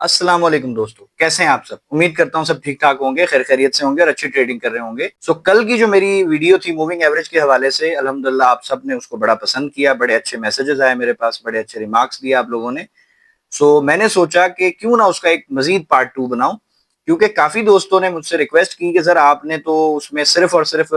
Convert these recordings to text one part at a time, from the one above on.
अस्सलाम वालेकुम दोस्तों, कैसे हैं आप सब। उम्मीद करता हूं सब ठीक ठाक होंगे, खैर खैरियत से होंगे और अच्छी ट्रेडिंग कर रहे होंगे। कल की जो मेरी वीडियो थी मूविंग एवरेज के हवाले से, अल्हम्दुलिल्लाह आप सब ने उसको बड़ा पसंद किया, बड़े अच्छे मैसेजेस आए मेरे पास, बड़े अच्छे रिमार्क्स दिए आप लोगों ने। मैंने सोचा कि क्यों ना उसका एक मजीद पार्ट 2 बनाऊं, क्योंकि काफी दोस्तों ने मुझसे रिक्वेस्ट की कि सर आपने तो उसमें सिर्फ और सिर्फ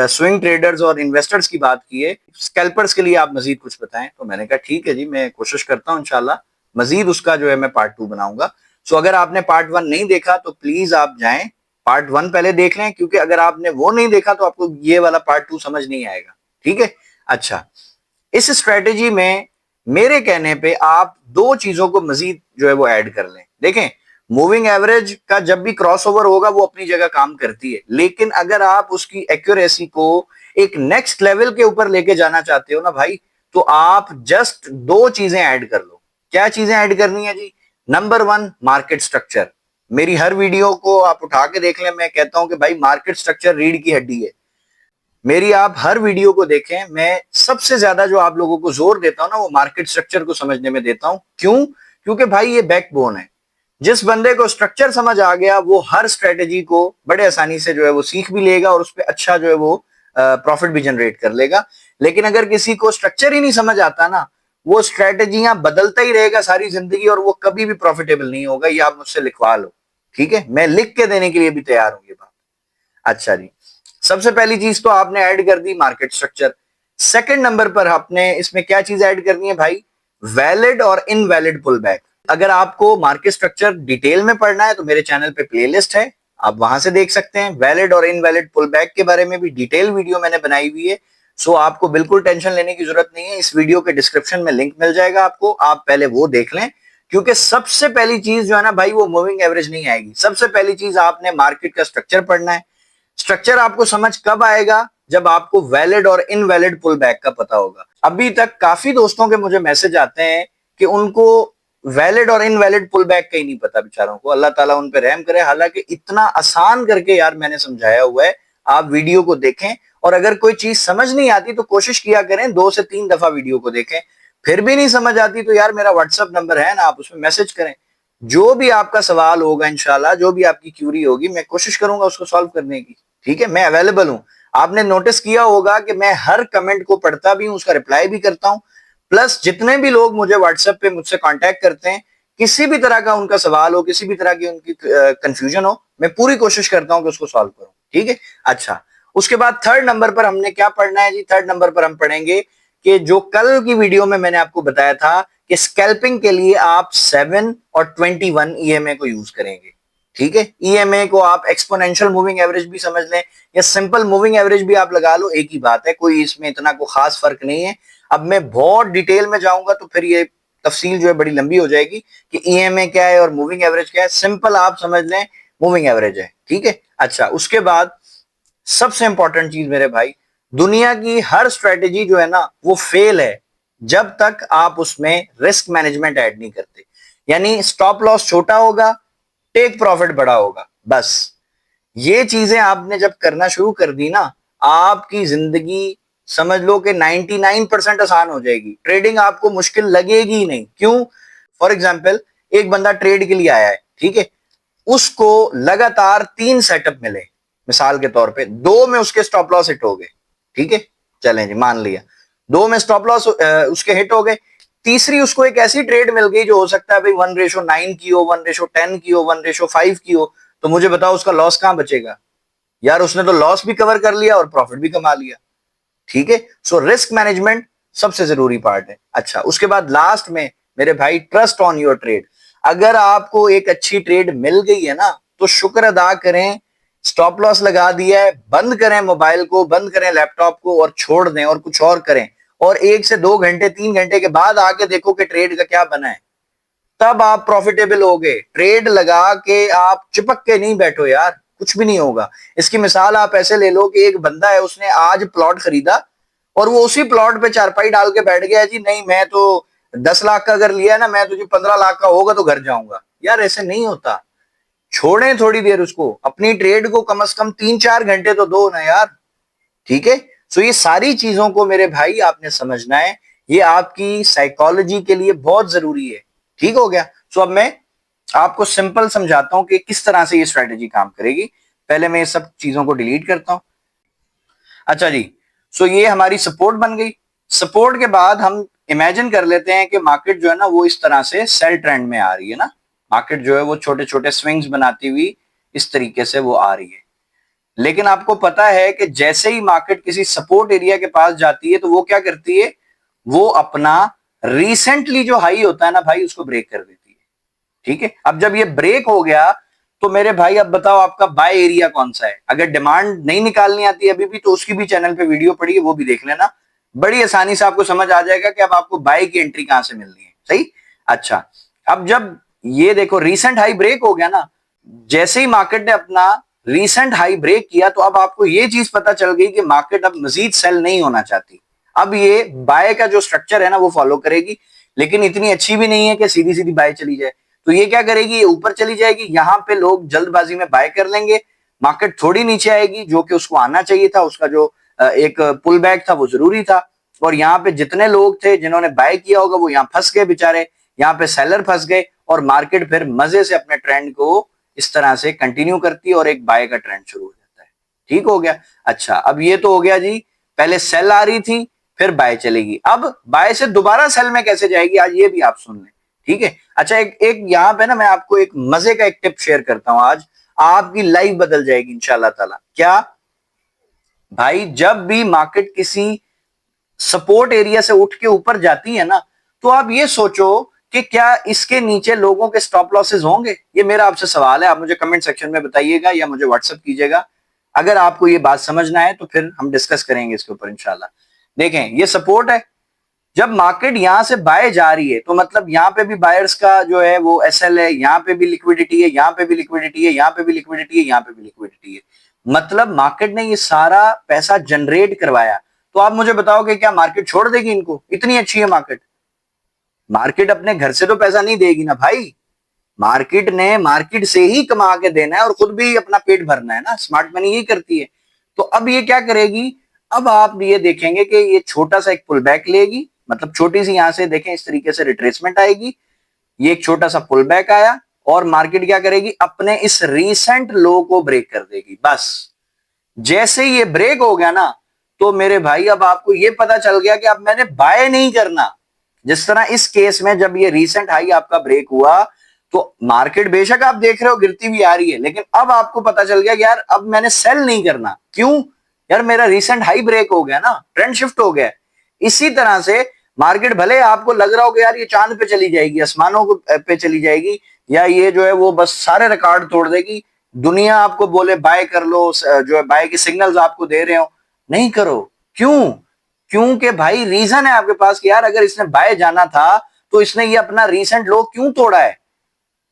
स्विंग ट्रेडर्स और इन्वेस्टर्स की बात की है, स्कैल्पर्स के लिए आप मजीद कुछ बताएं। तो मैंने कहा ठीक है जी, मैं कोशिश करता हूं इंशाल्लाह मजीद उसका जो है मैं पार्ट 2 बनाऊंगा। अगर आपने पार्ट 1 नहीं देखा तो प्लीज आप जाएं, पार्ट 1 पहले देख लें, क्योंकि अगर आपने वो नहीं देखा तो आपको ये वाला पार्ट 2 समझ नहीं आएगा। ठीक है। अच्छा, इस स्ट्रेटेजी में मेरे कहने पे आप दो चीजों को मजीद जो है वो ऐड कर लें। देखें, मूविंग एवरेज का जब भी क्रॉसओवर होगा वो अपनी जगह काम करती है, लेकिन अगर आप उसकी एक्यूरेसी को एक नेक्स्ट लेवल के ऊपर लेके जाना चाहते हो ना भाई, तो आप जस्ट दो चीजें ऐड कर लो। क्या चीजें ऐड करनी है जी? Number 1, market structure. मेरी हर वीडियो को आप उठा के देख लें, मैं कहता हूं कि भाई मार्केट स्ट्रक्चर रीढ़ की हड्डी है। मेरी आप हर वीडियो को देखें, मैं सबसे ज्यादा जो आप लोगों को जोर देता हूं ना, वो मार्केट स्ट्रक्चर को समझने में देता हूं। क्यों? क्योंकि भाई ये बैकबोन है। जिस बंदे को स्ट्रक्चर समझ आ गया वो हर स्ट्रेटेजी को बड़े आसानी से जो है वो सीख भी लेगा और उस पर अच्छा जो है वो प्रॉफिट भी जनरेट कर लेगा। लेकिन अगर किसी को स्ट्रक्चर ही नहीं समझ आता ना, वो स्ट्रेटेजियां बदलता ही रहेगा सारी जिंदगी और वो कभी भी प्रॉफिटेबल नहीं होगा। ये आप मुझसे लिखवा लो, ठीक है? मैं लिख के देने के लिए भी तैयार हूं ये बात। अच्छा जी, सबसे पहली चीज तो आपने ऐड कर दी मार्केट स्ट्रक्चर। सेकंड नंबर पर आपने इसमें क्या चीज ऐड करनी है भाई? वैलिड और इनवैलिड पुल बैक। अगर आपको मार्केट स्ट्रक्चर डिटेल में पढ़ना है तो मेरे चैनल पे प्लेलिस्ट है, आप वहां से देख सकते हैं। वैलिड और इनवैलिड पुल बैक के बारे में भी डिटेल वीडियो मैंने बनाई हुई है। आपको बिल्कुल टेंशन लेने की जरूरत नहीं है, इस वीडियो के डिस्क्रिप्शन में लिंक मिल जाएगा आपको, आप पहले वो देख लें। क्योंकि सबसे पहली चीज जो है ना भाई, वो मूविंग एवरेज नहीं आएगी। सबसे पहली चीज आपने मार्केट का स्ट्रक्चर पढ़ना है। स्ट्रक्चर आपको समझ कब आएगा? जब आपको वैलिड और इनवैलिड पुल बैक का पता होगा। अभी तक काफी दोस्तों के मुझे मैसेज आते हैं कि उनको वैलिड और इनवैलिड पुल बैक का ही नहीं पता बेचारों को। अल्लाह ताला उन पे रहम करे। हालांकि इतना आसान करके यार मैंने समझाया हुआ है, आप वीडियो को देखें। और अगर कोई चीज समझ नहीं आती तो कोशिश किया करें 2 से 3 दफा वीडियो को देखें। फिर भी नहीं समझ आती तो यार मेरा व्हाट्सएप नंबर है ना, आप उसमें मैसेज करें। जो भी आपका सवाल होगा इंशाल्लाह, जो भी आपकी क्यूरी होगी, मैं कोशिश करूंगा उसको सॉल्व करने की। ठीक है, मैं अवेलेबल हूं। आपने नोटिस किया होगा कि मैं हर कमेंट को पढ़ता भी हूं, उसका रिप्लाई भी करता हूं। प्लस जितने भी लोग मुझे व्हाट्सएप पे मुझसे कांटेक्ट करते हैं, किसी भी तरह का उनका सवाल हो, किसी भी तरह की उनकी कंफ्यूजन हो, मैं पूरी कोशिश करता हूं कि उसको सॉल्व करूं। ठीक है। अच्छा, उसके बाद थर्ड नंबर पर हमने क्या पढ़ना है जी? थर्ड नंबर पर हम पढ़ेंगे कि जो कल की वीडियो में मैंने आपको बताया था कि स्कैल्पिंग के लिए आप 7 और 21 ईएमए को यूज करेंगे। ठीक है, ईएमए को आप एक्सपोनेंशियल मूविंग एवरेज भी समझ लें या सिंपल मूविंग एवरेज भी आप लगा लो, एक ही बात है, कोई इसमें इतना को खास फर्क नहीं है। अब मैं बहुत डिटेल में जाऊंगा तो फिर ये तफसील जो है बड़ी लंबी हो जाएगी कि ईएमए क्या है और मूविंग एवरेज क्या है। सिंपल आप समझ लें मूविंग एवरेज है। ठीक है। अच्छा, उसके बाद सबसे इंपॉर्टेंट चीज मेरे भाई, दुनिया की हर स्ट्रेटेजी जो है ना वो फेल है जब तक आप उसमें रिस्क मैनेजमेंट ऐड नहीं करते। यानी स्टॉप लॉस छोटा होगा, टेक प्रॉफिट बड़ा होगा, बस। ये चीजें आपने जब करना शुरू कर दी ना, आपकी जिंदगी समझ लो कि 99% आसान हो जाएगी। ट्रेडिंग आपको मुश्किल लगेगी ही नहीं। क्यों? फॉर एग्जाम्पल, एक बंदा ट्रेड के लिए आया है, ठीक है, उसको लगातार 3 सेटअप मिले, मिसाल के तौर पे 2 में उसके स्टॉप लॉस हिट हो गए। ठीक है, चलें जी, मान लिया 2 में स्टॉप लॉस उसके हिट हो गए। तीसरी उसको एक ऐसी ट्रेड मिल गई जो हो सकता है भाई 1:9 की हो, 1:10 की हो, 1:5 की हो। तो मुझे बताओ उसका लॉस कहां बचेगा यार? उसने तो लॉस भी कवर कर लिया और प्रॉफिट भी कमा लिया। ठीक है। रिस्क मैनेजमेंट सबसे जरूरी पार्ट है। अच्छा, उसके बाद लास्ट में मेरे भाई, ट्रस्ट ऑन योर ट्रेड। अगर आपको एक अच्छी ट्रेड मिल गई है ना, तो शुक्र अदा करें, स्टॉप लॉस लगा दिया है, बंद करें मोबाइल को, बंद करें लैपटॉप को और छोड़ दें और कुछ और करें। और 1 से 2 घंटे 3 घंटे के बाद आके देखो कि ट्रेड का क्या बना है, तब आप प्रॉफिटेबल होगे। ट्रेड लगा के आप चिपक के नहीं बैठो यार, कुछ भी नहीं होगा। इसकी मिसाल आप ऐसे ले लो कि एक बंदा है, उसने आज प्लॉट खरीदा और वो उसी प्लॉट पे चारपाई डाल के बैठ गया जी, नहीं मैं तो 10 लाख का अगर लिया ना, मैं तुझे 15 लाख का होगा तो घर जाऊंगा। यार ऐसे नहीं होता। छोड़ें थोड़ी देर उसको, अपनी ट्रेड को कम से कम 3-4 घंटे तो दो ना यार। ठीक है। ये सारी चीजों को मेरे भाई आपने समझना है, ये आपकी साइकोलॉजी के लिए बहुत जरूरी है। ठीक हो गया। अब मैं आपको सिंपल समझाता हूं कि किस तरह से ये स्ट्रेटेजी काम करेगी। पहले मैं ये सब चीजों को डिलीट करता हूं। अच्छा जी, सो ये हमारी सपोर्ट बन गई। सपोर्ट के बाद हम इमेजिन कर लेते हैं कि मार्केट जो है ना वो इस तरह से सेल ट्रेंड में आ रही है ना। मार्केट जो है वो छोटे छोटे स्विंग्स बनाती हुई इस तरीके से वो आ रही है। लेकिन आपको पता है कि जैसे ही मार्केट किसी सपोर्ट एरिया के पास जाती है तो वो क्या करती है, वो अपना रिसेंटली जो हाई होता है ना भाई उसको ब्रेक कर देती है। ठीक है, अब जब ये ब्रेक हो गया तो मेरे भाई अब बताओ आपका बाय एरिया कौन सा है। अगर डिमांड नहीं निकालनी आती अभी भी तो उसकी भी चैनल पे वीडियो पड़ी है, वो भी देख लेना। बड़ी आसानी से आपको समझ आ जाएगा कि अब आपको बाय की एंट्री कहां से मिलनी है। सही। अच्छा, अब जब ये देखो रिसेंट हाई ब्रेक हो गया ना, जैसे ही मार्केट ने अपना रिसेंट हाई ब्रेक किया तो अब आपको ये चीज पता चल गई कि मार्केट अब मजीद सेल नहीं होना चाहती। अब ये बाय का जो स्ट्रक्चर है ना वो फॉलो करेगी, लेकिन इतनी अच्छी भी नहीं है कि सीधी सीधी बाय चली जाए। तो ये क्या करेगी, ये ऊपर चली जाएगी, यहां पे लोग जल्दबाजी में बाय कर लेंगे। मार्केट थोड़ी नीचे आएगी, जो कि उसको आना चाहिए था, उसका जो एक पुल बैक था वो जरूरी था। और यहाँ पे जितने लोग थे जिन्होंने बाय किया होगा वो यहाँ फंस गए बेचारे, यहाँ पे सेलर फंस गए और मार्केट फिर मजे से अपने ट्रेंड को इस तरह से कंटिन्यू करती है और एक बाय का ट्रेंड शुरू हो जाता है। ठीक हो गया। अच्छा, अब ये तो हो गया जी, पहले सेल आ रही थी फिर बाय चलेगी, अब बाय से दोबारा सेल में कैसे जाएगी आज ये भी आप सुन लें। ठीक है। अच्छा, एक एक यहां पे ना मैं आपको एक मजे का एक टिप शेयर करता हूं आज, आपकी लाइफ बदल जाएगी इंशाल्लाह ताला। क्या भाई, जब भी मार्केट किसी सपोर्ट एरिया से उठ के ऊपर जाती है ना तो आप ये सोचो कि क्या इसके नीचे लोगों के स्टॉप लॉसेस होंगे। ये मेरा आपसे सवाल है, आप मुझे कमेंट सेक्शन में बताइएगा या मुझे व्हाट्सएप कीजिएगा। अगर आपको ये बात समझना है तो फिर हम डिस्कस करेंगे इसके ऊपर इंशाल्लाह। देखें, ये सपोर्ट है, जब मार्केट यहां से बाय जा रही है तो मतलब यहां पे भी बायर्स का जो है वो एसएल है, यहां पे भी लिक्विडिटी है, यहां पे भी लिक्विडिटी है, यहां पे भी लिक्विडिटी है, यहां पे भी लिक्विडिटी है। मतलब मार्केट ने ये सारा पैसा जनरेट करवाया। तो आप मुझे बताओ कि क्या मार्केट छोड़ देगी इनको, इतनी अच्छी है मार्केट। मार्केट अपने घर से तो पैसा नहीं देगी ना भाई, मार्केट ने मार्केट से ही कमा के देना है और खुद भी अपना पेट भरना है ना, स्मार्ट मनी यही करती है। तो अब ये क्या करेगी, अब आप ये देखेंगे कि ये छोटा सा एक पुल बैक लेगी, मतलब छोटी सी यहां से देखें इस तरीके से रिट्रेसमेंट आएगी, ये एक छोटा सा पुल बैक आया और मार्केट क्या करेगी, अपने इस रीसेंट लो को ब्रेक कर देगी। बस जैसे ही ये ब्रेक हो गया ना तो मेरे भाई अब आपको ये पता चल गया कि अब मैंने बाय नहीं करना। जिस तरह इस केस में जब ये रीसेंट हाई आपका ब्रेक हुआ तो मार्केट बेशक आप देख रहे हो गिरती भी आ रही है, लेकिन अब आपको पता चल गया कि यार अब मैंने सेल नहीं करना। क्यों यार, मेरा रीसेंट हाई ब्रेक हो गया ना, ट्रेंड शिफ्ट हो गया। इसी तरह से मार्केट भले आपको लग रहा हो कि यार ये चांद पे चली जाएगी, आसमानों पे चली जाएगी, या ये जो है वो बस सारे रिकॉर्ड तोड़ देगी, दुनिया आपको बोले बाय कर लो, जो है बाय के सिग्नल्स आपको दे रहे हो, नहीं करो। क्यों? क्योंकि भाई रीजन है आपके पास कि यार अगर इसने बाय जाना था तो इसने ये अपना रीसेंट लो क्यों तोड़ा है।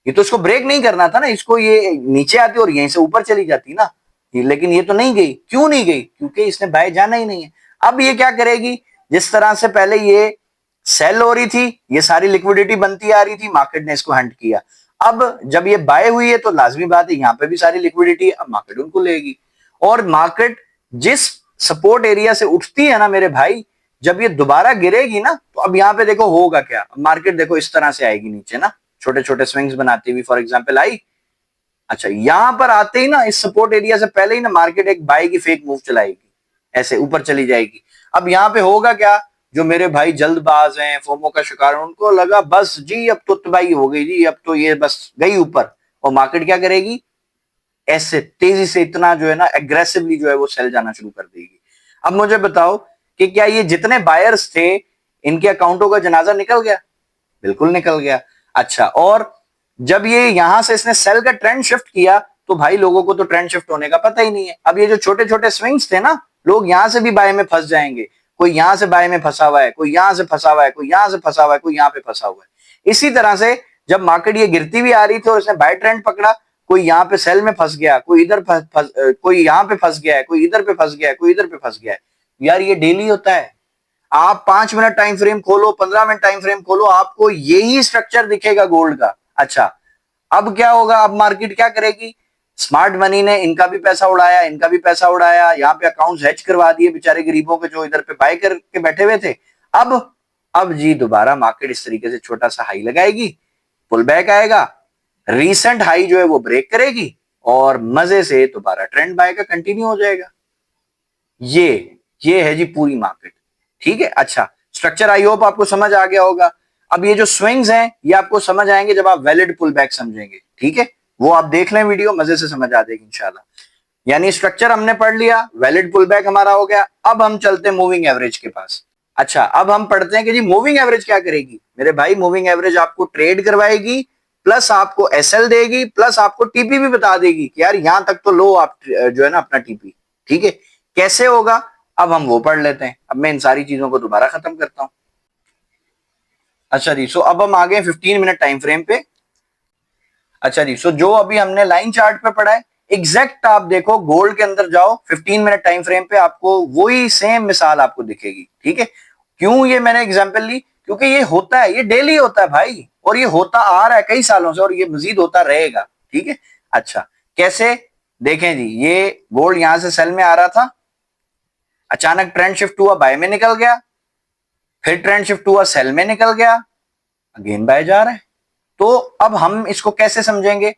ये तो इसको ब्रेक नहीं करना था ना, इसको ये नीचे आती और यहीं से ऊपर चली जाती ना, लेकिन ये तो नहीं गई। क्यों नहीं गई? क्योंकि इसने बाय जाना ही नहीं है। अब ये क्या करेगी, जिस तरह से पहले ये सेल हो रही थी, ये सारी लिक्विडिटी बनती आ रही थी, मार्केट ने इसको हंट किया। अब जब ये बाय हुई है तो लाजमी बात है यहां पे भी सारी लिक्विडिटी है, अब मार्केट उनको लेगी। और मार्केट जिस सपोर्ट एरिया से उठती है ना मेरे भाई, जब ये दोबारा गिरेगी ना तो अब यहां पे देखो होगा क्या, मार्केट देखो इस तरह से आएगी नीचे ना, छोटे छोटे स्विंग्स बनाती हुई फॉर एग्जांपल आई। अच्छा, यहां पर आते ही ना इस सपोर्ट एरिया से पहले ही ना मार्केट एक बाय की फेक मूव चलाएगी, ऐसे ऊपर चली जाएगी। अब यहां पे होगा क्या, जो मेरे भाई जल्दबाज हैं, फोमो का शिकार हैं, उनको लगा बस जी अब तो तबाही हो गई जी, अब तो ये बस गई ऊपर। और मार्केट क्या करेगी, ऐसे तेजी से इतना जो है ना एग्रेसिवली जो है वो सेल जाना शुरू कर देगी। अब मुझे बताओ कि क्या ये जितने बायर्स थे इनके अकाउंटों का जनाजा निकल गया? बिल्कुल निकल गया। अच्छा, और जब ये यहां से इसने सेल का ट्रेंड शिफ्ट किया तो भाई लोगों को तो ट्रेंड शिफ्ट होने का पता ही नहीं है। अब ये जो छोटे छोटे स्विंग्स थे ना, लोग यहां से भी बाय में फंस जाएंगे, कोई यहां से बाय में फंसा हुआ है, कोई यहां से फंसा हुआ है, कोई यहां से फंसा हुआ है, कोई यहां पे फंसा हुआ है। इसी तरह से जब मार्केट ये गिरती हुई आ रही थी और इसने बाय ट्रेंड पकड़ा, कोई यहाँ पे सेल में फंस गया, कोई इधर कोई यहाँ पे फंस गया है, कोई इधर पे फंस गया है, कोई इधर पे फंस गया है। यार ये डेली होता है। आप 5 मिनट टाइम फ्रेम खोलो, 15 मिनट टाइम फ्रेम खोलो, आपको यही स्ट्रक्चर दिखेगा गोल्ड का। अच्छा, अब क्या होगा, अब मार्केट क्या करेगी, स्मार्ट मनी ने इनका भी पैसा उड़ाया, इनका भी पैसा उड़ाया, यहाँ पे अकाउंट्स हैच करवा दिए बेचारे गरीबों के जो इधर पे बाय करके बैठे हुए थे। अब जी दोबारा मार्केट इस तरीके से छोटा सा हाई लगाएगी, पुल बैक आएगा, रीसेंट हाई जो है वो ब्रेक करेगी और मजे से दोबारा ट्रेंड बाय का कंटिन्यू हो जाएगा। ये है जी पूरी मार्केट। ठीक है, अच्छा स्ट्रक्चर आई होप आपको समझ आ गया होगा। अब ये जो स्विंग्स हैं ये आपको समझ आएंगे जब आप वैलिड पुल बैक समझेंगे। ठीक है, वो आप देख लें वीडियो, मजे से समझ आ जाएगी इंशाल्लाह। यानी स्ट्रक्चर हमने पढ़ लिया, वैलिड पुल बैक हमारा हो गया। अब हम चलते हैं मूविंग एवरेज के पास। अच्छा, अब हम पढ़ते हैं कि जी मूविंग एवरेज क्या करेगी। मेरे भाई मूविंग एवरेज आपको ट्रेड करवाएगी, प्लस आपको एसएल देगी, प्लस आपको टीपी भी बता देगी कि यार यहां तक तो लो आप जो है ना अपना टीपी। ठीक है, कैसे होगा अब हम वो पढ़ लेते हैं। अब मैं इन सारी चीजों को दोबारा खत्म करता हूं। अच्छा जी, सो अब हम आ गए 15 मिनट टाइम फ्रेम पे। अच्छा जी, सो जो अभी हमने लाइन चार्ट पे पढ़ा है एग्जैक्ट आप देखो गोल्ड के अंदर जाओ 15 मिनट टाइम फ्रेम पे, आपको वही सेम मिसाल आपको दिखेगी। ठीक है, क्यों ये मैंने एग्जांपल ली, क्योंकि ये होता है, ये डेली होता है भाई, और ये होता आ रहा है कई सालों से और ये मजीद होता रहेगा। ठीक है, अच्छा कैसे देखें जी, ये गोल्ड यहां से सेल में आ रहा था, अचानक ट्रेंड शिफ्ट हुआ, बाय में निकल गया, फिर ट्रेंड शिफ्ट हुआ, सेल में निकल गया, अगेन बाय जा रहा है। तो अब हम इसको कैसे समझेंगे,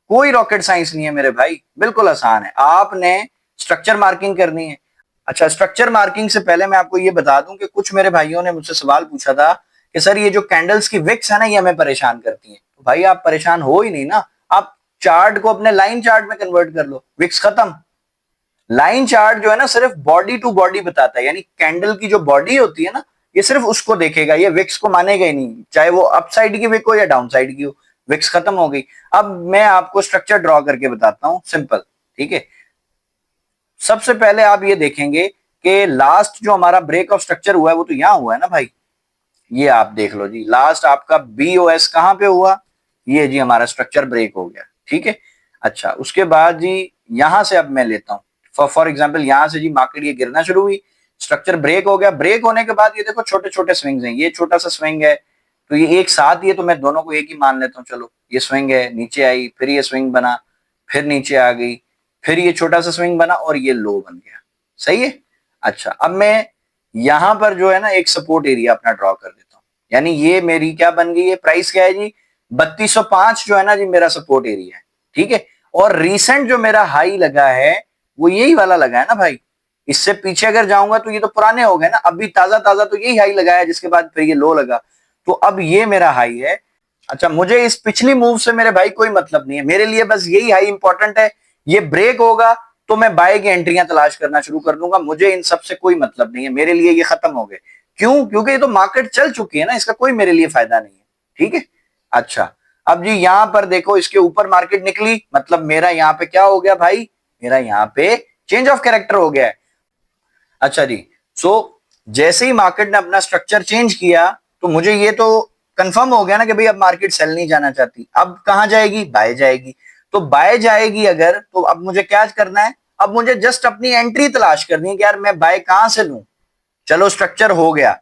कोई रॉकेट साइंस नहीं है मेरे भाई, बिल्कुल आसान है। आपने स्ट्रक्चर मार्किंग करनी है। अच्छा, स्ट्रक्चर मार्किंग से पहले मैं आपको ये बता दूं कि कुछ मेरे भाइयों ने मुझसे सवाल पूछा था कि सर ये जो कैंडल्स की विक्स है ना ये हमें परेशान करती हैं। तो भाई आप परेशान हो ही नहीं ना, आप चार्ट को अपने लाइन चार्ट में कन्वर्ट कर लो, विक्स खत्म। लाइन चार्ट जो है ना सिर्फ बॉडी टू बॉडी बताता है, यानी कैंडल की जो बॉडी होती है ना ये सिर्फ उसको देखेगा, ये विक्स को मानेगा ही नहीं, चाहे वो अप साइड की विक हो या डाउन साइड की हो, विक्स खत्म हो गई। अब मैं आपको स्ट्रक्चर ड्रॉ करके बताता हूं सिंपल। ठीक है, सबसे पहले आप ये देखेंगे कि लास्ट जो हमारा ब्रेक ऑफ स्ट्रक्चर हुआ है वो तो यहां हुआ है ना भाई, ये आप देख लो जी, लास्ट आपका बीओएस कहां पे हुआ, ये जी हमारा स्ट्रक्चर ब्रेक हो गया। ठीक है, अच्छा उसके बाद जी यहां से अब मैं लेता हूं फॉर एग्जांपल, यहां से जी मार्केट ये गिरना शुरू हुई, स्ट्रक्चर ब्रेक हो गया, ब्रेक होने के बाद ये देखो छोटे छोटे स्विंग्स हैं, ये छोटा सा स्विंग है, तो ये एक साथ ही है तो मैं दोनों को एक ही मान लेता हूं। चलो ये स्विंग है, नीचे आई, फिर ये स्विंग बना, फिर नीचे आ गई, फिर ये छोटा सा स्विंग बना और ये लो बन गया। सही है, अच्छा अब मैं यहां पर जो है ना एक सपोर्ट एरिया अपना ड्रॉ कर देता हूं, यानी ये मेरी क्या बन गई है, प्राइस क्या है जी 3205 जो है ना जी मेरा सपोर्ट एरिया है। ठीक है, और रिसेंट जो मेरा हाई लगा है वो यही वाला लगा है ना भाई, इससे पीछे अगर जाऊंगा तो ये तो पुराने हो गए ना, अभी ताजा ताजा तो यही हाई लगा है जिसके बाद फिर ये लो लगा, तो अब ये मेरा हाई है। अच्छा, मुझे इस पिछली मूव से मेरे भाई कोई मतलब नहीं है, मेरे लिए बस यही हाई इंपॉर्टेंट है, ये ब्रेक होगा तो मैं बाय की एंट्रियां तलाश करना शुरू कर दूंगा, मुझे इन सब से कोई मतलब नहीं है, मेरे लिए ये खत्म हो गए। क्यों, क्योंकि ये तो मार्केट चल चुकी है ना, इसका कोई मेरे लिए फायदा नहीं है। ठीक है, अच्छा अब जी यहां पर देखो इसके ऊपर मार्केट निकली, मतलब मेरा यहां पे क्या हो गया भाई, मेरा यहां पे चेंज ऑफ कैरेक्टर हो गया है। अच्छा जी, सो जैसे ही मार्केट ने अपना स्ट्रक्चर चेंज किया तो मुझे ये तो कंफर्म हो गया ना कि भाई अब मार्केट सेल नहीं जाना चाहती, अब कहां जाएगी, बाय जाएगी। तो बाय जाएगी अगर, तो अब मुझे क्या करना है, अब मुझे जस्ट अपनी एंट्री तलाश करनी है कि यार मैं बाय कहां से लूं। चलो स्ट्रक्चर हो गया,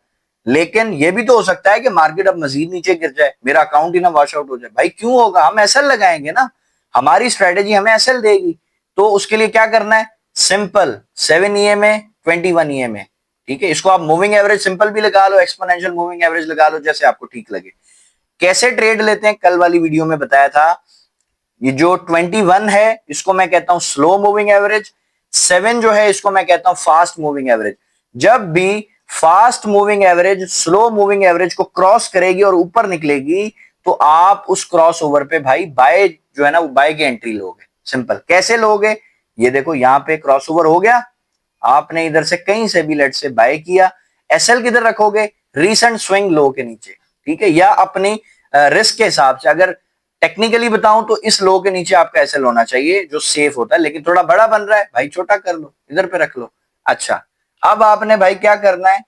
लेकिन ये भी तो हो सकता है कि मार्केट अब मजीद नीचे गिर जाए, मेरा अकाउंट ही ना वॉश आउट हो जाए। भाई क्यों होगा, हम एसएल लगाएंगे ना, हमारी स्ट्रेटेजी हमें एसएल देगी। तो उसके लिए क्या करना है, सिंपल 7 ईएमए 21 ईएमए। ठीक है, इसको आप मूविंग एवरेज सिंपल भी लगा लो, एक्सपोनेंशियल मूविंग एवरेज लगा लो, जैसे आपको ठीक लगे। कैसे ट्रेड लेते हैं कल वाली वीडियो में बताया था, ये जो 21 है इसको मैं कहता हूं स्लो मूविंग एवरेज, 7 जो है इसको मैं कहता हूं फास्ट मूविंग एवरेज। जब भी fast moving average slow moving average को क्रॉस करेगी और ऊपर निकलेगी तो आप उस क्रॉस ओवर पे भाई बाय जो है ना वो बाय की एंट्री लोगे। सिंपल, कैसे लोगे, ये देखो यहां पे क्रॉस ओवर हो गया, आपने इधर से कहीं से भी लेट से बाय किया, एसएल किधर रखोगे, रीसेंट स्विंग लो के नीचे। ठीक है, या अपनी रिस्क के हिसाब से, अगर टेक्निकली बताऊं तो इस लो के नीचे आपका एसएल होना चाहिए जो सेफ होता है, लेकिन थोड़ा बड़ा बन रहा है भाई छोटा कर लो, इधर पे रख लो। अच्छा, अब आपने भाई क्या करना है,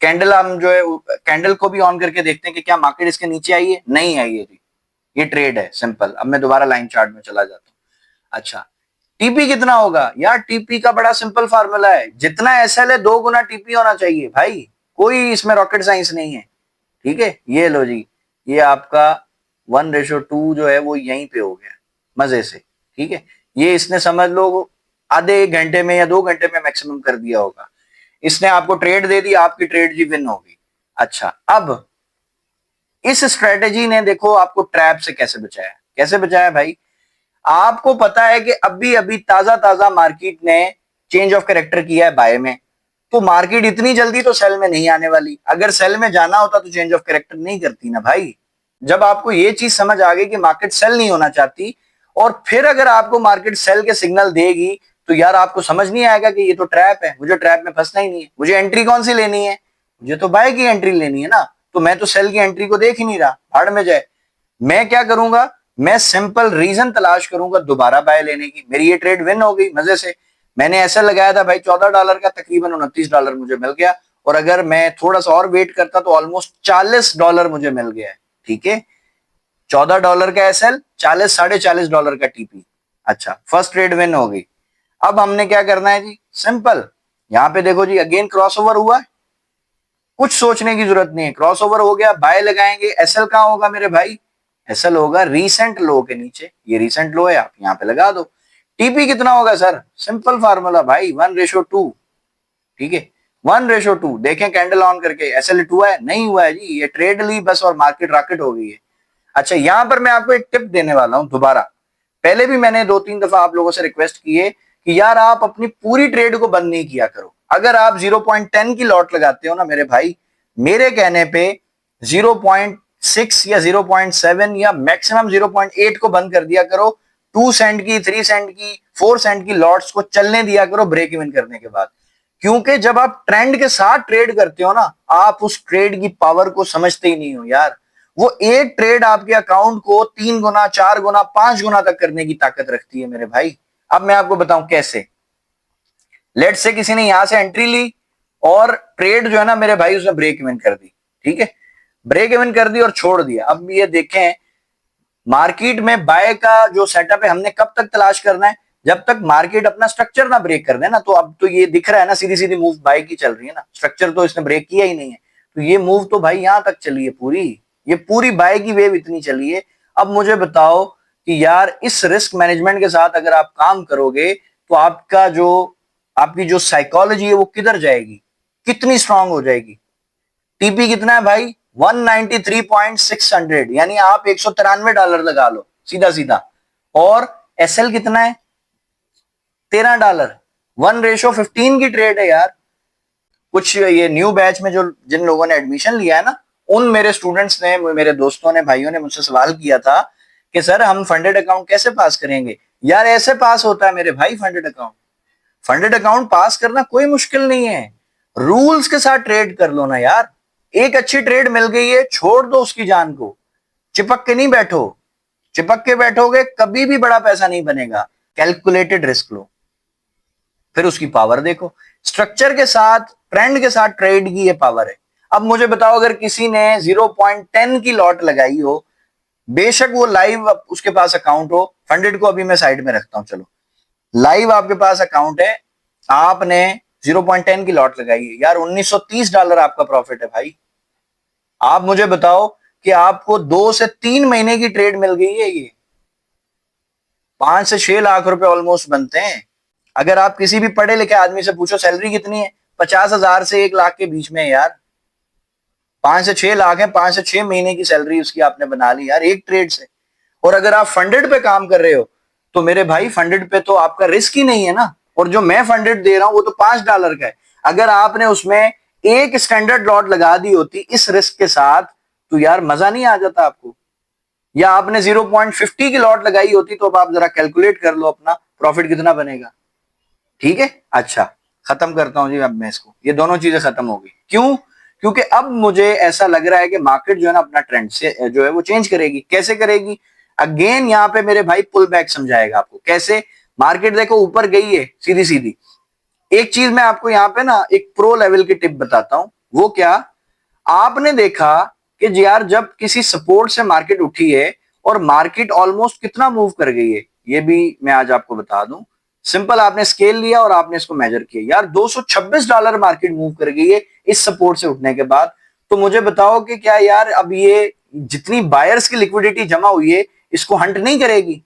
कैंडल हम जो है कैंडल को भी ऑन करके देखते हैं कि क्या मार्केट इसके नीचे आई है, नहीं आई है जी, ये ट्रेड है सिंपल। अब मैं दोबारा लाइन चार्ट में चला जाता हूं। अच्छा, टीपी कितना होगा यार, टीपी का बड़ा सिंपल फार्मूला है, जितना एसएल है 2 गुना टीपी होना चाहिए भाई, कोई इसमें रॉकेट साइंस नहीं है। ठीक है, ये लो जी, ये आपका 1:2 जो है वो यहीं पे हो गया मजे से। ठीक है, ये इसने समझ लो आधे 1 घंटे में या 2 घंटे में मैक्सिमम कर दिया होगा, इसने आपको ट्रेड दे दी, आपकी ट्रेड जी विन होगी। अच्छा, अब इस स्ट्रेटेजी ने देखो आपको ट्रैप से कैसे बचाया। कैसे बचाया भाई, आपको पता है कि अभी अभी ताजा ताजा मार्केट ने चेंज ऑफ कैरेक्टर किया है बाय में, तो मार्केट इतनी जल्दी तो सेल में नहीं आने वाली। अगर सेल में जाना होता तो चेंज ऑफ कैरेक्टर नहीं करती ना भाई। जब आपको ये चीज समझ आ गई कि मार्केट सेल नहीं होना चाहती, और फिर अगर आपको मार्केट सेल के सिग्नल देगी, तो यार आपको समझ नहीं आएगा कि ये तो ट्रैप है, मुझे ट्रैप में फंसना ही नहीं है। मुझे एंट्री कौन सी लेनी है, मुझे तो बाय की एंट्री लेनी है ना। तो मैं तो सेल की एंट्री को देख ही नहीं रहा, भाड़ में जाए। मैं क्या करूंगा, मैं सिंपल रीजन तलाश करूंगा दोबारा बाय लेने की। मेरी ये ट्रेड विन हो गई मजे से। मैंने ऐसा लगाया था भाई $14 का, तकरीबन $29 मुझे मिल गया। और अगर मैं थोड़ा सा और वेट करता तो ऑलमोस्ट $40 मुझे मिल गया है। ठीक है, $14 का एसएल, 40 $40.5 का टीपी। अच्छा, फर्स्ट ट्रेड विन हो गई। अब हमने क्या करना है जी, सिंपल। यहां पे देखो जी, अगेन क्रॉसओवर हुआ है, कुछ सोचने की जरूरत नहीं है, क्रॉसओवर हो गया, बाय लगाएंगे। एसएल कहां होगा मेरे भाई, एसएल होगा रीसेंट लो के नीचे। ये रीसेंट लो है, आप यहां पे लगा दो। टीपी कितना होगा सर, सिंपल फार्मूला भाई, 1:2। ठीक है, 1:2। देखें कैंडल ऑन करके, एसएल हुआ है, नहीं हुआ है जी, ये ट्रेड ली बस और मार्केट रॉकेट हो गई है। अच्छा, यहां पर मैं आपको एक टिप देने वाला हूं दोबारा। पहले भी मैंने 2-3 दफा आप लोगों से रिक्वेस्ट की है कि यार आप अपनी पूरी ट्रेड को बंद नहीं किया करो। अगर आप 0.10 की लॉट लगाते हो ना मेरे भाई, मेरे कहने पे 0.6 या 0.7 या मैक्सिमम 0.8 को बंद कर दिया करो। 2 सेंट की, 3 सेंट की, 4 सेंट की लॉट्स को चलने दिया करो ब्रेक इवन करने के बाद। क्योंकि जब आप ट्रेंड के साथ ट्रेड करते हो ना, आप उस ट्रेड की पावर को समझते ही नहीं हो यार। वो एक ट्रेड आपके अकाउंट को 3 गुना, 4 गुना, 5 गुना तक करने की ताकत रखती है मेरे भाई। अब मैं आपको बताऊं कैसे। लेट से किसी ने यहां से एंट्री ली और ट्रेड जो है ना मेरे भाई उसने ब्रेक इवन कर दी। ठीक है, ब्रेक इवन कर दी और छोड़ दिया। अब ये देखें, मार्केट में बाय का जो सेटअप है हमने कब तक तलाश करना है, जब तक मार्केट अपना स्ट्रक्चर ना ब्रेक कर दे ना। तो अब तो ये दिख रहा है ना, सीधी सीधी मूव बाय की चल रही है ना, स्ट्रक्चर तो इसने ब्रेक किया ही नहीं है। तो ये मूव तो भाई यहां तक चली है पूरी, ये पूरी बाय की वेव इतनी चली है। अब मुझे बताओ कि यार इस रिस्क मैनेजमेंट के साथ अगर आप काम करोगे तो आपकी जो साइकोलॉजी है वो किधर जाएगी, कितनी स्ट्रांग हो जाएगी। टीपी कितना है भाई, 193.600, यानी आप $193 लगा लो सीधा सीधा। और एसएल कितना है, $13। 1:15 की ट्रेड है यार। कुछ ये न्यू बैच में जो जिन लोगों ने एडमिशन लिया है ना, उन मेरे स्टूडेंट्स ने, मेरे दोस्तों ने, भाइयों ने मुझसे सवाल किया था कि सर हम फंडेड अकाउंट कैसे पास करेंगे। यार ऐसे पास होता है मेरे भाई फंडेड अकाउंट। फंडेड अकाउंट पास करना कोई मुश्किल नहीं है, रूल्स के साथ ट्रेड कर लो ना यार। एक अच्छी ट्रेड मिल गई है, छोड़ दो उसकी जान को, चिपक के नहीं बैठो। चिपक के बैठोगे कभी भी बड़ा पैसा नहीं बनेगा। कैलकुलेटेड रिस्क लो, फिर उसकी पावर देखो। स्ट्रक्चर के साथ, ट्रेंड के साथ ट्रेड की ये पावर है। अब मुझे बताओ, अगर किसी ने 0.10 की लॉट लगाई हो, बेशक वो लाइव उसके पास अकाउंट हो, फंडेड को अभी मैं साइड में रखता हूं, चलो लाइव आपके पास अकाउंट है, आपने 0.10 की लॉट लगाई है यार, $1930 आपका प्रॉफिट है भाई। आप मुझे बताओ कि आपको 2 से 3 महीने की ट्रेड मिल गई है, ये 5 से 6 लाख रुपए ऑलमोस्ट बनते हैं। अगर आप किसी भी पढ़े लिखे आदमी से पूछो सैलरी कितनी है, 50,000 से 1 लाख के बीच में है यार। 5 से 6 लाख है, 5 से 6 महीने की सैलरी उसकी आपने बना ली यार एक ट्रेड से। और अगर आप फंडेड पे काम कर रहे हो तो मेरे भाई फंडेड पे तो आपका रिस्क ही नहीं है ना। और जो मैं फंडेड दे रहा हूं वो तो $5 का है। अगर आपने उसमें एक स्टैंडर्ड लॉट लगा दी होती इस रिस्क के साथ, तो यार मजा नहीं आ जाता आपको। या आपने 0.50 की लॉट लगाई होती, तो अब आप जरा कैलकुलेट कर लो अपना प्रॉफिट कितना बनेगा। ठीक है, अच्छा खत्म करता हूं जी अब मैं इसको। ये दोनों चीजें खत्म हो गई, क्यों? क्योंकि अब मुझे ऐसा लग रहा है कि मार्केट जो है ना अपना ट्रेंड से जो है वो चेंज करेगी। कैसे करेगी, अगेन यहाँ पे मेरे भाई पुल बैक समझाएगा आपको कैसे। मार्केट देखो ऊपर गई है सीधी सीधी। एक चीज मैं आपको यहाँ पे ना एक प्रो लेवल की टिप बताता हूं। वो क्या, आपने देखा कि यार जब किसी सपोर्ट से मार्केट उठी है और मार्केट ऑलमोस्ट कितना मूव कर गई है, ये भी मैं आज आपको बता दूं। सिंपल, आपने स्केल लिया और आपने इसको मेजर किया यार, $226 मार्केट मूव कर गई है इस सपोर्ट से उठने के बाद। तो मुझे बताओ कि क्या यार अब ये जितनी बायर्स की लिक्विडिटी जमा हुई है इसको हंट नहीं करेगी?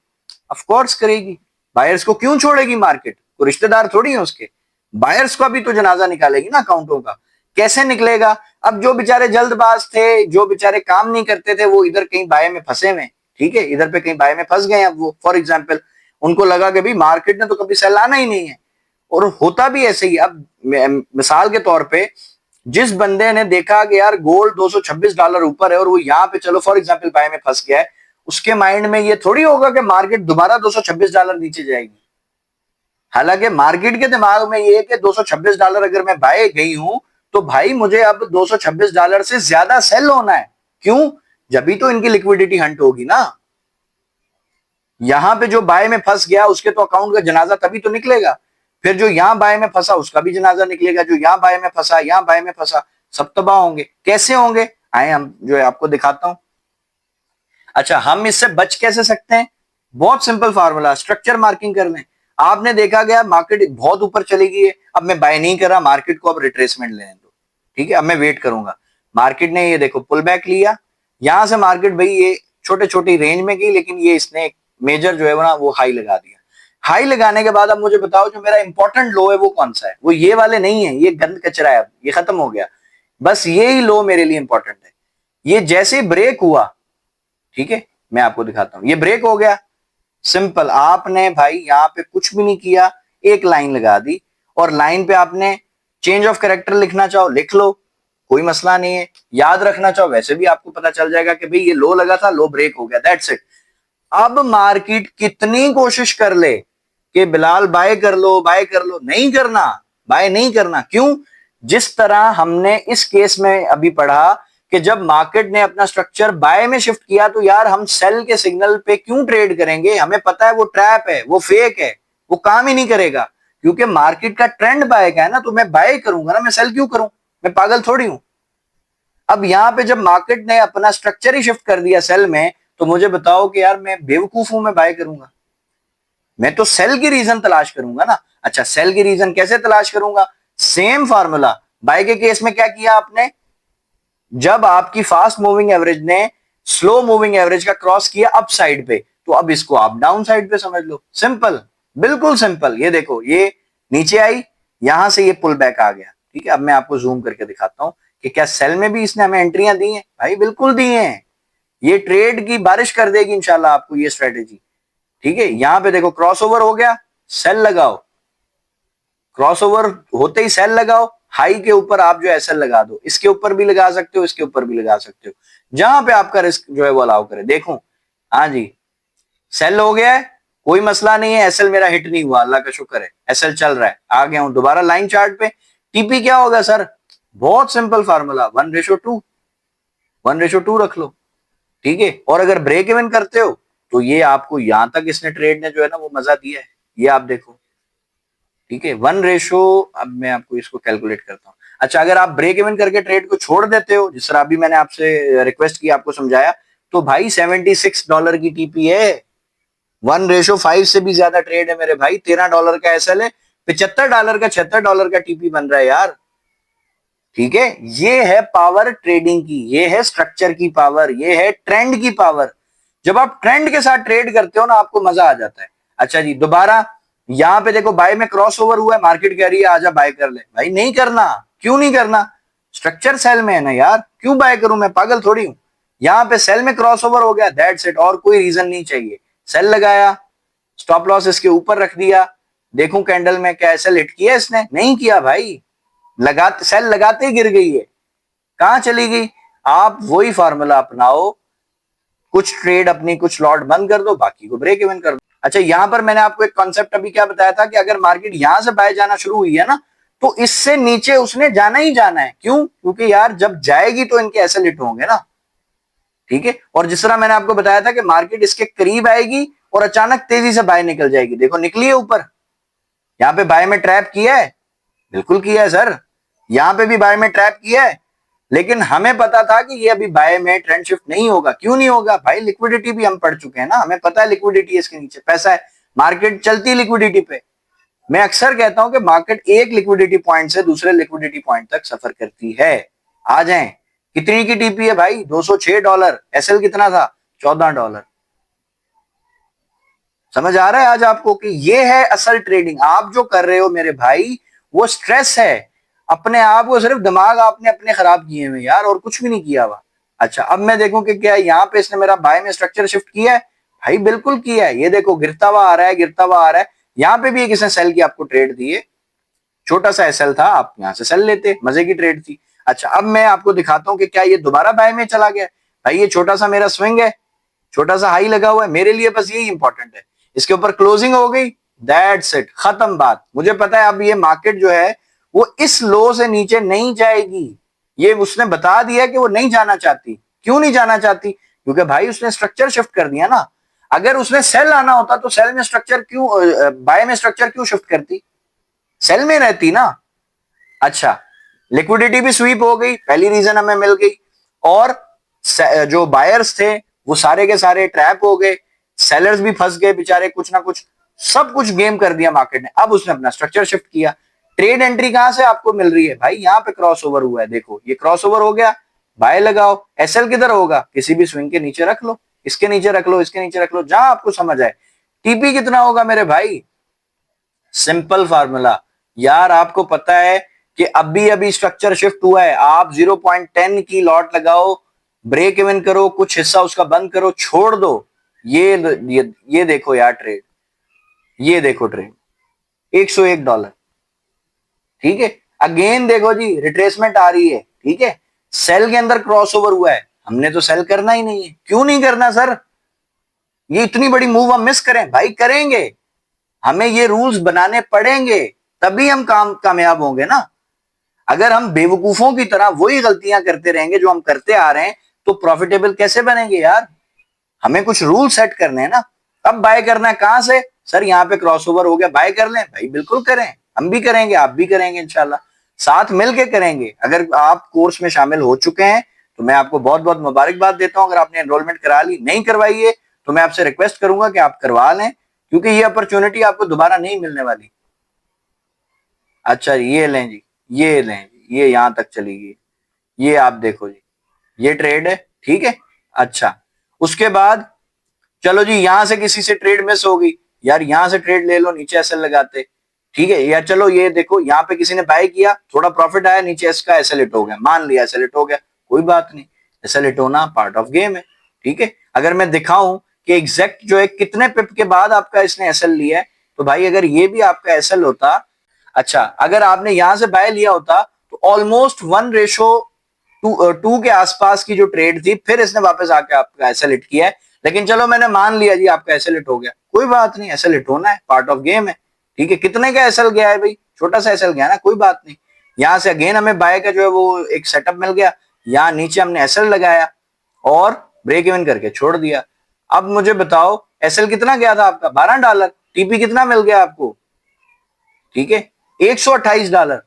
ऑफ कोर्स करेगी। बायर्स को क्यों छोड़ेगी मार्केट, को रिश्तेदार थोड़ी है उसके। बायर्स का भी तो जनाजा निकालेगी ना अकाउंटों का। कैसे निकलेगा? अब जो बेचारे जल्दबाज थे, जो बेचारे काम नहीं करते थे, वो इधर कहीं बाय में फंसे हुए, ठीक है, इधर पे कहीं बाय में फंस गए। अब वो फॉर एग्जाम्पल उनको लगा कि भाई मार्केट ने तो कभी सेल आना ही नहीं है, और होता भी ऐसे ही। अब मिसाल के तौर पे जिस बंदे ने देखा कि यार गोल्ड $226 ऊपर है और वो यहाँ पे चलो फॉर एग्जाम्पल बाय में फंस गया है, उसके माइंड में ये थोड़ी होगा कि मार्केट दोबारा $226 नीचे जाएगी। हालांकि मार्केट के दिमाग में ये है कि $226 अगर मैं बाय गई हूं तो भाई मुझे अब $226 से ज्यादा सेल होना है। क्यों? जब भी तो इनकी लिक्विडिटी हंट होगी ना। यहां पे जो बाय में फंस गया उसके तो अकाउंट का जनाजा तभी तो निकलेगा, फिर जो यहां बाय में फंसा उसका भी जनाजा निकलेगा, जो यहां बाय में फंसा, यहां बाय में फंसा, सब तबाह होंगे। कैसे होंगे? आए हम जो है आपको दिखाता हूं। अच्छा, हम इससे बच कैसे सकते हैं? बहुत सिंपल फार्मूला, स्ट्रक्चर मार्किंग कर लें। आपने देखा गया मार्केट बहुत ऊपर चली गई है, अब मैं बाय नहीं कर रहा, मार्केट को अब रिट्रेसमेंट लेने दो, ठीक है, अब मैं वेट करूंगा। मार्केट ने ये देखो पुल बैक लिया, यहां से मार्केट भाई ये छोटे छोटी रेंज में गई, लेकिन ये इसने मेजर जो है वो ना वो हाई लगा दिया। हाई लगाने के बाद अब मुझे बताओ जो मेरा इंपॉर्टेंट लो है वो कौन सा है? वो ये वाले नहीं है, ये गंद कचरा है, अब ये खत्म हो गया। बस ये ही लो मेरे लिए इंपॉर्टेंट है। ये जैसे ब्रेक हुआ, ठीक है, मैं आपको दिखाता हूं, ये ब्रेक हो गया। सिंपल, आपने भाई यहां पे कुछ भी नहीं किया, एक लाइन लगा दी, और लाइन पे आपने चेंज ऑफ कैरेक्टर लिखना चाहो लिख लो, कोई मसला नहीं है। याद रखना चाहो वैसे भी आपको पता चल जाएगा कि भाई ये लो लगा था, लो ब्रेक हो गया, दैट्स इट। अब मार्केट कितनी कोशिश कर ले कि बिलाल बाय कर लो, बाय कर लो, नहीं करना, बाय नहीं करना। क्यों? जिस तरह हमने इस केस में अभी पढ़ा कि जब मार्केट ने अपना स्ट्रक्चर बाय में शिफ्ट किया तो यार हम सेल के सिग्नल पे क्यों ट्रेड करेंगे? हमें पता है वो ट्रैप है, वो फेक है, वो काम ही नहीं करेगा, क्योंकि मार्केट का ट्रेंड बाय का है ना, तो मैं बाय करूंगा ना, मैं सेल क्यों करूं? मैं पागल थोड़ी हूं। अब यहां पे जब मार्केट ने अपना स्ट्रक्चर ही शिफ्ट कर दिया सेल में, तो मुझे बताओ कि यार मैं बेवकूफ हूं, मैं बाय करूंगा? मैं तो सेल की रीजन तलाश करूंगा ना। अच्छा, सेल की रीजन कैसे तलाश करूंगा? सेम फार्मूला, बाय के केस में क्या किया आपने? जब आपकी फास्ट मूविंग एवरेज ने स्लो मूविंग एवरेज का क्रॉस किया अप साइड पे, तो अब इसको आप डाउन साइड पे समझ लो। सिंपल, बिल्कुल सिंपल। ये देखो, ये नीचे आई, यहां से ये पुल बैक आ गया, ठीक है। अब मैं आपको जूम करके दिखाता हूं कि क्या सेल में भी इसने हमें एंट्रियां दी हैं? भाई बिल्कुल दी हैं। ये ट्रेड की बारिश कर देगी इंशाल्लाह आपको ये स्ट्रेटेजी, ठीक है। यहां पे देखो क्रॉसओवर हो गया, सेल लगाओ, क्रॉसओवर होते ही सेल लगाओ, हाई के ऊपर आप जो एसएल लगा दो, इसके ऊपर भी लगा सकते हो, इसके ऊपर भी लगा सकते हो, जहां पे आपका रिस्क जो है वो अलाउ करे। देखो, हाँ जी, सेल हो गया है, कोई मसला नहीं है, एसएल मेरा हिट नहीं हुआ, अल्लाह का शुक्र है, एसएल चल रहा है। आ गया हूं दोबारा लाइन चार्ट पे। टीपी क्या होगा सर? बहुत सिंपल फार्मूला, 1:2, 1:2 रख लो, ठीक है। और अगर ब्रेक इवन करते हो तो ये आपको यहां तक इसने ट्रेड ने जो है ना वो मजा दिया है, ये आप देखो, ठीक है। 1 रेशो, अब मैं आपको इसको कैलकुलेट करता हूं। अच्छा, अगर आप ब्रेक इवन करके ट्रेड को छोड़ देते हो, जिस तरह अभी मैंने आपसे रिक्वेस्ट की, आपको समझाया, तो भाई $76 की टीपी है, 1:5 से भी ज्यादा ट्रेड है मेरे भाई। $13 का एसएल है, $75 का, $76 का टीपी बन रहा है यार, ठीक है। ये है पावर ट्रेडिंग की, ये है स्ट्रक्चर की पावर, ये है ट्रेंड की पावर। जब आप ट्रेंड के साथ ट्रेड करते हो ना, आपको मजा आ जाता है। अच्छा जी, दोबारा यहां पे देखो, बाय में क्रॉस ओवर हुआ है, मार्केट कह रही है आजा बाय कर ले। भाई नहीं करना। क्यों नहीं करना? स्ट्रक्चर सेल में है ना यार, क्यों बाय करूं? मैं पागल थोड़ी हूं। यहां पे सेल में क्रॉस ओवर हो गया, दैट्स इट, और कोई रीजन नहीं चाहिए। सेल लगाया, स्टॉप लॉस इसके ऊपर रख दिया, देखूं कैंडल में क्या सेल हिट किया इसने? नहीं किया भाई, लगाते सेल लगाते ही गिर गई है, कहां चली गई? आप वही फार्मूला अपनाओ, कुछ ट्रेड अपनी, कुछ लॉट बंद कर दो, बाकी को ब्रेक इवन कर दो। अच्छा, यहां पर मैंने आपको एक कॉन्सेप्ट अभी क्या बताया था कि अगर मार्केट यहां से बाय जाना शुरू हुई है ना, तो इससे नीचे उसने जाना ही जाना है। क्यों? क्योंकि यार जब जाएगी तो इनके ऐसे हिट होंगे ना, ठीक है। और जिस तरह मैंने आपको बताया था कि मार्केट इसके करीब आएगी और अचानक तेजी से बाय निकल जाएगी। देखो निकली है ऊपर, यहां पे बाय में ट्रैप किया है, बिल्कुल किया है सर, यहां पे भी बाय में ट्रैप किया है, लेकिन हमें पता था कि ये अभी बाय में ट्रेंड शिफ्ट नहीं होगा। क्यों नहीं होगा? भाई लिक्विडिटी भी हम पढ़ चुके हैं ना, हमें पता है लिक्विडिटी इसके नीचे, पैसा है, मार्केट चलती है लिक्विडिटी पे। मैं अक्सर कहता हूं कि मार्केट एक लिक्विडिटी पॉइंट से दूसरे लिक्विडिटी पॉइंट तक सफर करती है। आ जाएं, कितनी की टीपी है भाई? $206। एसएल कितना था? $14। समझ आ रहा है आज आपको कि ये है असल ट्रेडिंग? आप जो कर रहे हो मेरे भाई वो स्ट्रेस है। अपने आप को सिर्फ दिमाग आपने अपने खराब किए हुए यार, और कुछ भी नहीं किया हुआ। अच्छा अब मैं देखूं कि क्या यहाँ पे इसने मेरा बाय में स्ट्रक्चर शिफ्ट किया है, भाई बिल्कुल किया है। ये देखो गिरता हुआ आ रहा है, गिरता हुआ आ रहा है। यहाँ पे भी एक इसने सेल की आपको ट्रेड दी है, छोटा सा एसएल था, आप यहां से सेल लेते, मजे की ट्रेड थी। अच्छा अब मैं आपको दिखाता हूं कि क्या ये दोबारा बाय में चला गया। भाई ये छोटा सा मेरा स्विंग है, छोटा सा हाई लगा हुआ है, मेरे लिए बस यही इंपॉर्टेंट है। इसके ऊपर क्लोजिंग हो गई, दैट्स इट, खत्म बात। मुझे पता है अब ये मार्केट जो है वो इस लो से नीचे नहीं जाएगी, ये उसने बता दिया कि वो नहीं जाना चाहती। क्यों नहीं जाना चाहती? क्योंकि भाई उसने स्ट्रक्चर शिफ्ट कर दिया ना। अगर उसने सेल आना होता तो सेल में स्ट्रक्चर क्यों, बाय में स्ट्रक्चर क्यों शिफ्ट करती, सेल में रहती ना। अच्छा लिक्विडिटी भी स्वीप हो गई, पहली रीजन हमें मिल गई। और जो बायर्स थे वो सारे के सारे ट्रैप हो गए, सेलर्स भी फंस गए बेचारे, कुछ ना कुछ सब कुछ गेम कर दिया मार्केट ने। अब उसने अपना स्ट्रक्चर शिफ्ट किया। ट्रेड एंट्री कहां से आपको मिल रही है भाई, यहाँ पे क्रॉस ओवर हुआ है, देखो ये क्रॉस ओवर हो गया, बाय लगाओ। एसएल किधर होगा, किसी भी स्विंग के नीचे रख लो, इसके नीचे रख लो, इसके नीचे रख लो, जहां आपको समझ आए। टीपी कितना होगा मेरे भाई, सिंपल फार्मूला यार, आपको पता है कि अभी अभी स्ट्रक्चर शिफ्ट हुआ है, आप 0.10 की लॉट लगाओ, ब्रेक इवन करो, कुछ हिस्सा उसका बंद करो, छोड़ दो। ये देखो यार ट्रेड, ये देखो ट्रेड, $101। ठीक है, अगेन देखो जी रिट्रेसमेंट आ रही है। ठीक है, सेल के अंदर क्रॉसओवर हुआ है, हमने तो सेल करना ही नहीं है। क्यों नहीं करना सर, ये इतनी बड़ी मूव हम मिस करें? भाई करेंगे, हमें ये रूल्स बनाने पड़ेंगे, तभी हम कामयाब होंगे ना। अगर हम बेवकूफों की तरह वही गलतियां करते रहेंगे जो हम करते आ रहे हैं, तो प्रॉफिटेबल कैसे बनेंगे यार। हमें कुछ रूल सेट करने हैं ना। अब बाय करना है कहां से, सर यहाँ पे क्रॉसओवर हो गया, बाय कर लें, भाई बिल्कुल करें, हम भी करेंगे, आप भी करेंगे, इंशाल्लाह साथ मिलके करेंगे। अगर आप कोर्स में शामिल हो चुके हैं तो मैं आपको बहुत बहुत मुबारकबाद देता हूं। अगर आपने एनरोलमेंट करा ली, नहीं करवाई है, तो मैं आपसे रिक्वेस्ट करूंगा कि आप करवा लें, क्योंकि ये अपॉर्चुनिटी आपको दोबारा नहीं मिलने वाली। अच्छा ये लें जी, ये लें जी, ये यहां तक चली गई, ये आप देखो जी, ये ट्रेड है। ठीक है, अच्छा उसके बाद चलो जी, यहां से किसी से ट्रेड मिस हो गई यार, यहां से ट्रेड ले लो, नीचे एसएल लगाते। ठीक है, या चलो ये देखो यहाँ पे किसी ने बाय किया, थोड़ा प्रॉफिट आया, नीचे इसका एसएल हिट हो गया, मान लिया एसएल हिट हो गया, कोई बात नहीं, एसएल हिट होना पार्ट ऑफ गेम है। ठीक है, अगर मैं दिखाऊं कि एग्जैक्ट जो है कितने पिप के बाद आपका इसने एसएल लिया है, तो भाई अगर ये भी आपका एसएल होता, अच्छा अगर आपने यहां से बाय लिया होता तो ऑलमोस्ट 1:2 के आसपास की जो ट्रेड थी, फिर इसने वापस आके आपका एसएल हिट किया है। लेकिन चलो मैंने मान लिया जी आपका एसएल हिट हो गया, कोई बात नहीं, एसएल हिट होना है, पार्ट ऑफ गेम है। ठीक है, कितने का एसएल गया है भाई, छोटा सा एसएल गया ना, कोई बात नहीं। यहां से अगेन हमें बाय का जो है वो एक सेटअप मिल गया, यहाँ नीचे हमने एसएल लगाया और ब्रेक इवन करके छोड़ दिया। अब मुझे बताओ एसएल कितना गया था आपका, $12, टीपी कितना मिल गया आपको, ठीक है $128।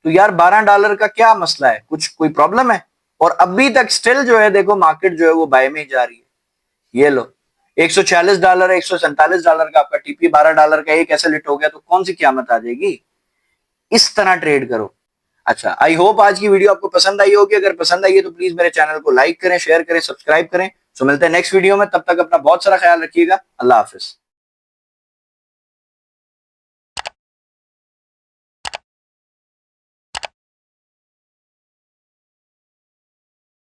तो यार $12 का क्या मसला है, कुछ कोई प्रॉब्लम है? और अभी तक स्टिल जो है देखो मार्केट जो है वो बाय में ही जा रही है। ये लो $146, $147 का आपका टीपी, $12 का एक ऐसे लिट हो गया, तो कौन सी कीमत आ जाएगी। इस तरह ट्रेड करो। अच्छा आई होप आज की वीडियो आपको पसंद आई होगी, अगर पसंद आई है तो प्लीज मेरे चैनल को लाइक करें, शेयर करें, सब्सक्राइब करें। सो मिलते हैं नेक्स्ट वीडियो में, तब तक अपना बहुत सारा ख्याल रखिएगा। अल्लाह हाफिज।